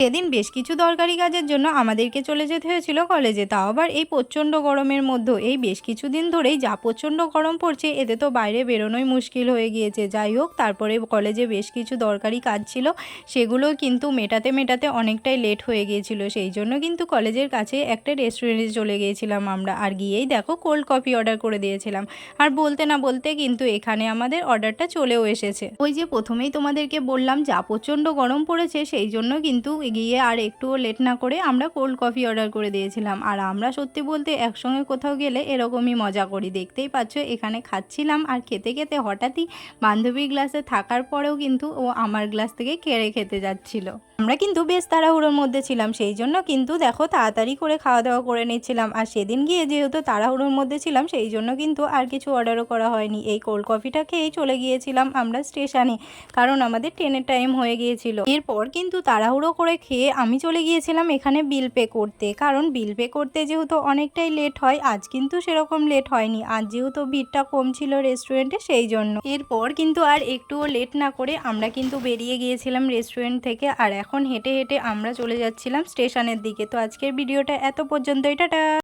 সেদিন বেশ কিছু দরকারি কাজের জন্য আমাদেরকে চলে যেতে হয়েছিল কলেজে, তাও আবার এই প্রচণ্ড গরমের মধ্যে। এই বেশ কিছুদিন ধরেই যা প্রচণ্ড গরম পড়ছে, এতে তো বাইরে বেরোনোই মুশকিল হয়ে গিয়েছে। যাই হোক, তারপরে কলেজে বেশ কিছু দরকারি কাজ ছিল, সেগুলো কিন্তু মেটাতে অনেকটাই লেট হয়ে গিয়েছিল। সেই জন্য কিন্তু কলেজের কাছে একটা রেস্টুরেন্টে চলে গিয়েছিলাম আমরা, আর গিয়েই দেখো কোল্ড কফি অর্ডার করে দিয়েছিলাম। আর বলতে না বলতে কিন্তু এখানে আমাদের অর্ডারটা চলেও এসেছে। ওই যে প্রথমেই তোমাদেরকে বললাম যা প্রচণ্ড গরম পড়েছে, সেই জন্য কিন্তু গিয়ে আর একটুও লেট না করে আমরা কোল্ড কফি অর্ডার করে দিয়েছিলাম। আর আমরা সত্যি বলতে একসঙ্গে কোথাও গেলে এরকমই মজা করি। দেখতেই পাচ্ছ এখানে খাচ্ছিলাম, আর খেতে খেতে হঠাৎই বান্ধবীর গ্লাসে থাকার পরেও কিন্তু ও আমার গ্লাস থেকে কেড়ে খেতে যাচ্ছিল। আমরা কিন্তু বেশ তাড়াহুড়োর মধ্যে ছিলাম, সেই জন্য কিন্তু দেখো তাড়াতাড়ি করে খাওয়া দাওয়া করে নিচ্ছিলাম। আর সেদিন গিয়ে যেহেতু তাড়াহুড়োর মধ্যে ছিলাম, সেই জন্য কিন্তু আর কিছু অর্ডারও করা হয়নি। এই কোল্ড কফিটা খেয়েই চলে গিয়েছিলাম আমরা স্টেশনে, কারণ আমাদের ট্রেনের টাইম হয়ে গিয়েছিল। এরপর কিন্তু তাড়াহুড়ো করে খেয়ে আমি চলে গিয়েছিলাম এখানে বিল পে করতে, কারণ বিল পে করতে যেহেতু অনেকটাই লেট হয়। আজ কিন্তু সেরকম লেট হয়নি, আজ যেহেতু ভিড়টা কম ছিল রেস্টুরেন্টে, সেই জন্য। এরপর কিন্তু আর একটুও লেট না করে আমরা কিন্তু বেরিয়ে গিয়েছিলাম রেস্টুরেন্ট থেকে, আর এখন হেঁটে হেঁটে আমরা চলে যাচ্ছিলাম স্টেশনের দিকে। তো আজকের ভিডিওটা এত পর্যন্তই, টাটা।